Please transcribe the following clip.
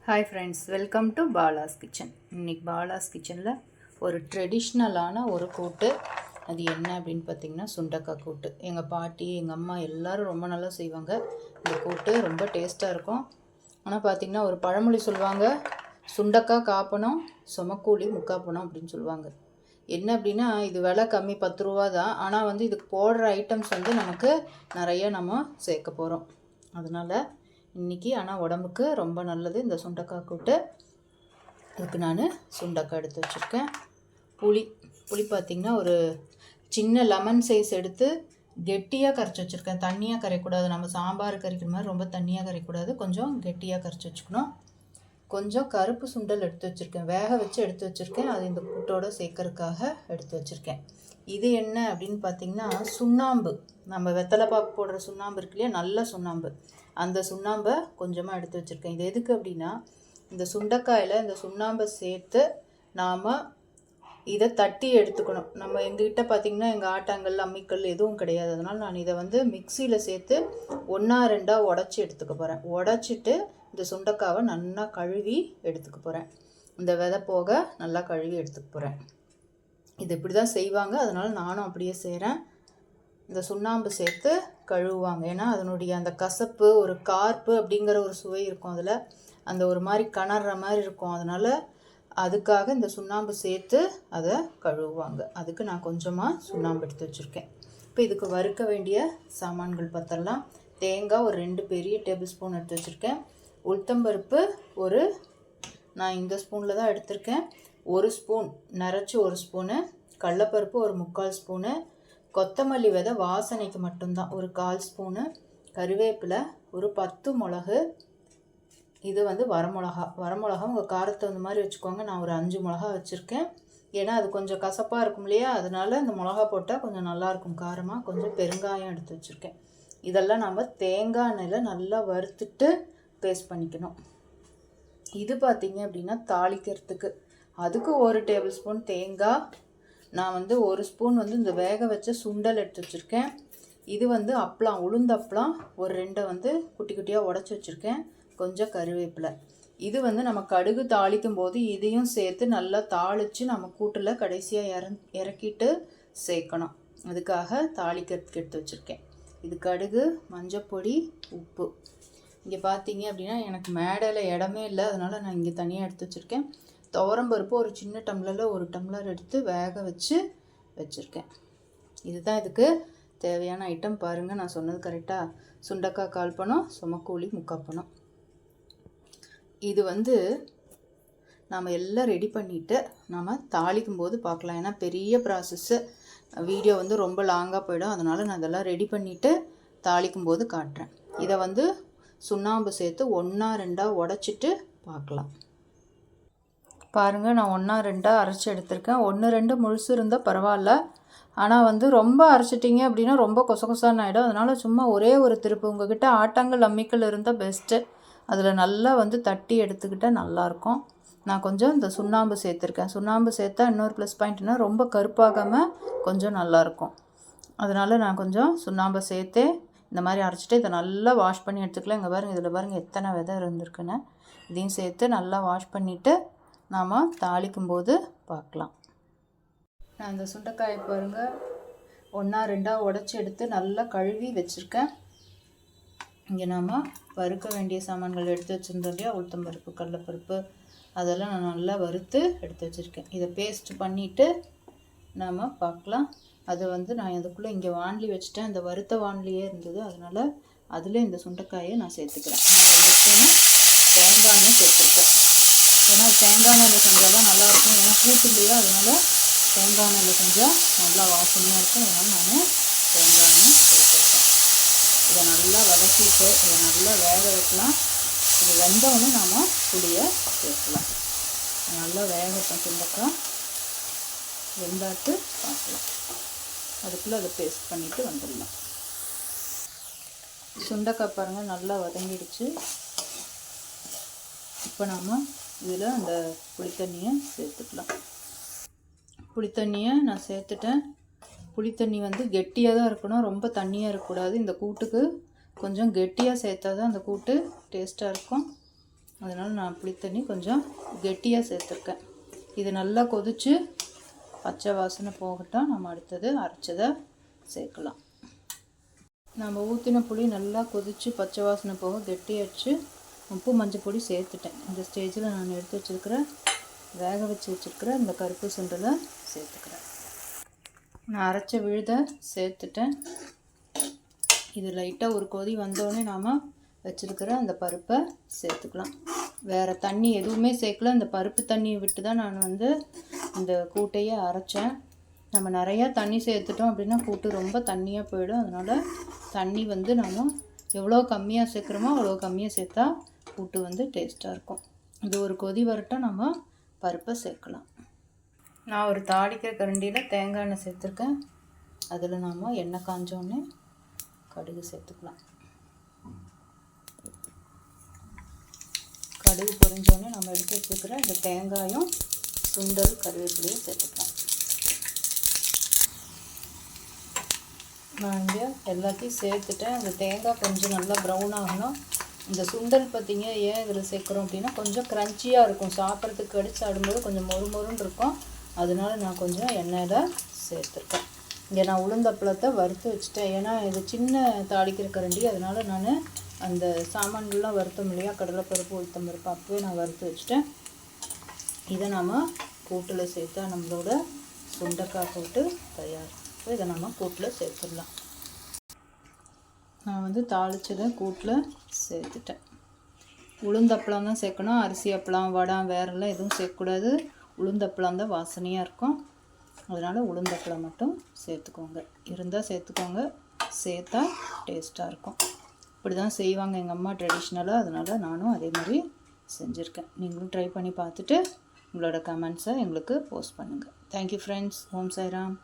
Hi friends, welcome to Bala's kitchen. இன்றைக்கி பாலாஸ் கிச்சனில் ஒரு ட்ரெடிஷ்னலான ஒரு கூட்டு. அது என்ன அப்படின்னு பார்த்திங்கன்னா சுண்டக்காய் கூட்டு. எங்கள் பாட்டி, எங்கள் அம்மா எல்லோரும் ரொம்ப நல்லா செய்வாங்க. இந்த கூட்டு ரொம்ப டேஸ்ட்டாக இருக்கும். ஆனால் பார்த்திங்கன்னா ஒரு பழமொழி சொல்லுவாங்க, சுண்டக்காய் காப்பணும், சுமக்கூலி முக்காப்பணும் அப்படின்னு சொல்லுவாங்க. என்ன அப்படின்னா, இது விலை கம்மி 10 ரூபா தான். ஆனால் வந்து இதுக்கு போடுற ஐட்டம்ஸ் வந்து நமக்கு நிறைய நம்ம சேர்க்க போகிறோம். அதனால் இன்றைக்கி ஆனால் உடம்புக்கு ரொம்ப நல்லது இந்த சுண்டக்காய் கூட்டு. அதுக்கு நான் சுண்டக்காய் எடுத்து வச்சுருக்கேன். புளி பார்த்திங்கன்னா ஒரு சின்ன லெமன் சைஸ் எடுத்து கெட்டியாக கரைச்சி வச்சுருக்கேன். தண்ணியாக கரைக்கூடாது, நம்ம சாம்பார் கரைக்கிற மாதிரி ரொம்ப தண்ணியாக கரைக்கூடாது, கொஞ்சம் கெட்டியாக கரைச்சி வச்சுக்கணும். கொஞ்சம் கருப்பு சுண்டல் எடுத்து வச்சுருக்கேன், வேக வச்சு எடுத்து வச்சுருக்கேன். அது இந்த கூட்டோடு சேர்க்கறதுக்காக எடுத்து வச்சுருக்கேன். இது என்ன அப்படின்னு பார்த்திங்கன்னா சுண்ணாம்பு, நம்ம வெத்தலை பாக்கு போடுற சுண்ணாம்பு இருக்கு இல்லையா, நல்ல சுண்ணாம்பு, அந்த சுண்ணாம்பை கொஞ்சமாக எடுத்து வச்சுருக்கேன். இது எதுக்கு அப்படின்னா, இந்த சுண்டைக்காயில் இந்த சுண்ணாம்பை சேர்த்து நாம் இதை தட்டி எடுத்துக்கணும். நம்ம எங்ககிட்ட பார்த்திங்கன்னா எங்கள் ஆட்டாங்கல், அம்மிக்கல் எதுவும் கிடையாது. அதனால் நான் இதை வந்து மிக்சியில் சேர்த்து 1-2 உடச்சி எடுத்துக்க போகிறேன். உடச்சிட்டு இந்த சுண்டைக்காவை நல்லா கழுவி எடுத்துக்க போகிறேன். இந்த விதை போக நல்லா கழுவி எடுத்துக்க போகிறேன். இது இப்படி தான் செய்வாங்க, அதனால் நானும் அப்படியே செய்கிறேன். இந்த சுண்ணாம்பு சேர்த்து கழுவுவாங்க. ஏன்னா அதனுடைய அந்த கசப்பு, ஒரு கார்ப்பு அப்படிங்கிற ஒரு சுவை இருக்கும் அதில், அந்த ஒரு மாதிரி கணர்ற மாதிரி இருக்கும். அதனால் அதுக்காக இந்த சுண்ணாம்பு சேர்த்து அதை கழுவுவாங்க. அதுக்கு நான் கொஞ்சமாக சுண்ணாம்பு எடுத்து வச்சுருக்கேன். இப்போ இதுக்கு வறுக்க வேண்டிய சாமான்கள் பார்த்துடலாம். தேங்காய் ஒரு 2 பெரிய டேபிள் ஸ்பூன் எடுத்து வச்சுருக்கேன். உளுத்தம்பருப்பு நான் இந்த ஸ்பூனில் தான் எடுத்திருக்கேன், 1 ஸ்பூன் நிறச்சி 1 ஸ்பூனு. கடலைப்பருப்பு ஒரு 3/4 ஸ்பூனு. கொத்தமல்லி விதை வாசனைக்கு மட்டும்தான் ஒரு 1/4 ஸ்பூனு. கருவேப்பிலை ஒரு 10 மிளகு. இது வந்து வரமிளகா உங்கள் காரத்தை அந்த மாதிரி வச்சுக்கோங்க. நான் ஒரு 5 மிளகா வச்சுருக்கேன். ஏன்னா அது கொஞ்சம் கசப்பாக இருக்கும் இல்லையா, அதனால் இந்த மிளகா போட்டால் கொஞ்சம் நல்லாயிருக்கும் காரமாக. கொஞ்சம் பெருங்காயம் எடுத்து வச்சுருக்கேன். இதெல்லாம் நம்ம தேங்காய் எண்ணெயில் நல்லா வறுத்துட்டு பேஸ்ட் பண்ணிக்கணும். இது பார்த்திங்க அப்படின்னா தாளிக்கிறதுக்கு, அதுக்கு 1 டேபிள் ஸ்பூன் தேங்காய். நான் வந்து 1 ஸ்பூன் வந்து இந்த வேக வச்ச சுண்டல் எடுத்து வச்சுருக்கேன். இது வந்து அப்பளம், உளுந்த அப்பளம் ஒரு 2 வந்து குட்டி குட்டியாக உடச்சி வச்சுருக்கேன். கொஞ்சம் கருவேப்பிலை. இது வந்து நம்ம கடுகு தாளிக்கும் போது இதையும் சேர்த்து நல்லா தாளித்து நம்ம கூட்டில் கடைசியாக இறக்கிட்டு சேர்க்கணும். அதுக்காக தாளிக்கிறதுக்கு எடுத்து வச்சுருக்கேன். இது கடுகு, மஞ்சப்பொடி, உப்பு. இங்கே பார்த்தீங்க அப்படின்னா எனக்கு மேடையில் இடமே இல்லை, அதனால் நான் இங்கே தனியாக எடுத்து வச்சுருக்கேன். துவரம்பருப்பு ஒரு சின்ன டம்ளரில் 1 டம்ளர் எடுத்து வேக வச்சு வச்சுருக்கேன். இதுதான் இதுக்கு தேவையான ஐட்டம். பாருங்கள், நான் சொன்னது கரெக்டாக. சுண்டக்காய் 1/4 பணம், சுமக்கூலி 3/4 பணம். இது வந்து நாம் எல்லாம் ரெடி பண்ணிவிட்டு நாம் தாளிக்கும் போது பார்க்கலாம். ஏன்னா பெரிய ப்ராசஸ்ஸு, வீடியோ வந்து ரொம்ப லாங்காக போயிடும். அதனால் நான் இதெல்லாம் ரெடி பண்ணிவிட்டு தாளிக்கும் போது காட்டுறேன். இதை வந்து சுண்ணாம்பு சேர்த்து 1-2 உடச்சிட்டு பார்க்கலாம். பாருங்கள், நான் 1-2 அரைச்சி எடுத்திருக்கேன். 1-2 முழுசு இருந்தால் பரவாயில்ல. ஆனால் வந்து ரொம்ப அரைச்சிட்டிங்க அப்படின்னா ரொம்ப கொசகொசான்னு ஆகிடும். அதனால் சும்மா ஒரே ஒரு திருப்பு. உங்கள்கிட்ட ஆட்டாங்கல், அம்மிக்கல் இருந்தால் பெஸ்ட்டு. அதில் நல்லா வந்து தட்டி எடுத்துக்கிட்டால் நல்லாயிருக்கும். நான் கொஞ்சம் இந்த சுண்ணாம்பு சேர்த்துருக்கேன். சுண்ணாம்பு சேர்த்தா இன்னொரு ப்ளஸ் பாயிண்ட்னா ரொம்ப கருப்பாகாமல் கொஞ்சம் நல்லாயிருக்கும். அதனால் நான் கொஞ்சம் சுண்ணாம்பை சேர்த்தே இந்த மாதிரி அரைச்சிட்டு இதை நல்லா வாஷ் பண்ணி எடுத்துக்கலாம். இங்கே பாருங்கள், இதில் பாருங்கள் எத்தனை விதை இருந்திருக்குன்னு. இதையும் சேர்த்து நல்லா வாஷ் பண்ணிவிட்டு நாம் தாளிக்கும்போது பார்க்கலாம். நான் இந்த சுண்டைக்காயை பாருங்கள் 1-2 உடச்சி எடுத்து நல்லா கழுவி வச்சுருக்கேன். இங்கே நாம் வறுக்க வேண்டிய சாமான்கள் எடுத்து வச்சுருந்தோம் இல்லையா, உளுத்தம்பருப்பு, கடலைப்பருப்பு, அதெல்லாம் நான் நல்லா வறுத்து எடுத்து வச்சுருக்கேன். இதை பேஸ்ட் பண்ணிவிட்டு நாம் பார்க்கலாம். அது வந்து நான் இதுக்குள்ளே இங்கே வாண்லி வச்சுட்டேன். இந்த வறுத்த வாண்லியே இருந்தது, அதனால் அதில் இந்த சுண்டைக்காயை நான் சேர்த்துக்கிறேன். நான் 2 ஸ்பூனு தேங்காய் எண்ணெய் சேர்த்துருக்கேன். ஏன்னா தேங்காய் எண்ணெயில் செஞ்சால் தான் நல்லாயிருக்கும். ஏன்னா கூட்டு இல்லையா, அதனால் தேங்காய் எண்ணெயில் செஞ்சால் நல்லா வாசனையாக இருக்கும். அதனால் நான் தேங்காய் எண்ணெய் சேர்த்துருக்கேன். இதை நல்லா வதக்கிட்டு இதை நல்லா வேக வைக்கலாம். இது வெந்தவுடனே நாம் புளியை சேர்க்கலாம். நல்லா வேகட்டும். சுண்டைக்காய் வெந்தாட்டு பார்க்கலாம். அதுக்குள்ளே அதை பேஸ்ட் பண்ணிவிட்டு வந்துடலாம். சுண்டைக்காய் பாருங்கள் நல்லா வதங்கிடுச்சு. இப்போ நாம் இதில் அந்த புளித்தண்ணியை சேர்த்துக்கலாம். புளித்தண்ணியை நான் சேர்த்துட்டேன். புளித்தண்ணி வந்து கெட்டியாக தான் இருக்கணும், ரொம்ப தண்ணியாக இருக்கக்கூடாது. இந்த கூட்டுக்கு கொஞ்சம் கெட்டியாக சேர்த்தா தான் அந்த கூட்டு டேஸ்ட்டாக இருக்கும். அதனால் நான் புளி தண்ணி கொஞ்சம் கெட்டியாக சேர்த்துருக்கேன். இது நல்லா கொதித்து பச்சை வாசனை போகட்டும். நம்ம அடுத்தது அரைச்சதை சேர்க்கலாம். நம்ம ஊற்றின புளி நல்லா கொதித்து பச்சை வாசனை போக கெட்டியாச்சு. உப்பு மஞ்சள் பொடி சேர்த்துட்டேன். இந்த ஸ்டேஜில் நான் எடுத்து வச்சுருக்கிற வேக வச்சு வச்சுருக்கிற இந்த கருப்பு சுண்டலை சேர்த்துக்கிறேன். நான் அரைச்ச விழுதை சேர்த்துட்டேன். இது லைட்டாக ஒரு கொதி வந்தோடனே நாம் வச்சுருக்கிற அந்த பருப்பை சேர்த்துக்கலாம். வேறு தண்ணி எதுவுமே சேர்க்கல. இந்த பருப்பு தண்ணியை விட்டு தான் நான் இந்த கூட்டையே அரைச்சேன். நம்ம நிறையா தண்ணி சேர்த்துட்டோம் அப்படின்னா கூட்டு ரொம்ப தண்ணியாக போயிடும். அதனால் தண்ணி நம்ம எவ்வளோ கம்மியாக சேர்க்குறோமோ அவ்வளோ கம்மியாக சேர்த்தா கூட்டு டேஸ்ட்டாக இருக்கும். இது ஒரு கொதி வரட்டும், நம்ம பருப்பை சேர்க்கலாம். நான் ஒரு தாளிக்கிற கரண்டியில் தேங்காய் எண்ணெய் சேர்த்துருக்கேன். அதில் நாம் எண்ணெய் காஞ்சோடனே கடுகு சேர்த்துக்கலாம். கடுகு பொரிஞ்சோடனே நம்ம எடுத்து வச்சுக்கிற இந்த தேங்காயும் சுண்டல் கருவேப்பிலையும் சேர்த்துக்கலாம். நான் இங்கே எல்லாத்தையும் சேர்த்துட்டேன். இந்த தேங்காய் கொஞ்சம் நல்லா ப்ரௌன் ஆகணும். இந்த சுண்டல் பார்த்திங்க ஏன் இதில் சேர்க்குறோம் அப்படின்னா கொஞ்சம் க்ரன்ச்சியாக இருக்கும். சாப்பிட்றதுக்கு கடிச்சு ஆடும்போது கொஞ்சம் மொறுமொறுன்னு இருக்கும். அதனால நான் கொஞ்சம் எண்ணெயில் சேர்த்துருக்கேன். இங்கே நான் உளுந்தப்பளத்தை வறுத்து வச்சுட்டேன். ஏன்னா இது சின்ன தாளிக்கிற கரண்டி, அதனால் நான் அந்த சாமான்கள்லாம் வறுத்தோம் இல்லையா, கடலைப்பருப்பு உளுத்தம் பருப்பு அப்போவே நான் வறுத்து வச்சுட்டேன். இதை நாம் கூட்டில் சேர்த்தா நம்மளோட சுண்டைக்காய் கூட்டு தயார். இதை நம்ம கூட்டில் சேர்த்துடலாம். நான் தாளிச்சதை கூட்டில் சேர்த்துட்டேன். உளுந்தப்பளம் தான் சேர்க்கணும். அரிசி அப்பளம் வடம் வேறெல்லாம் எதுவும் சேர்க்கக்கூடாது. உளுந்தப்பளம் தான் வாசனையாக இருக்கும். அதனால் உளுந்தப்பளம் மட்டும் சேர்த்துக்கோங்க. இருந்தால் சேர்த்துக்கோங்க, சேர்த்தா டேஸ்ட்டாக இருக்கும். இப்படி தான் செய்வாங்க எங்கள் அம்மா ட்ரெடிஷ்னலாக. அதனால் நானும் அதே மாதிரி செஞ்சுருக்கேன். நீங்களும் ட்ரை பண்ணி பார்த்துட்டு உங்களோட கமெண்ட்ஸை எங்களுக்கு போஸ்ட் பண்ணுங்கள். Thank you friends. ஓம் சாய்ராம்.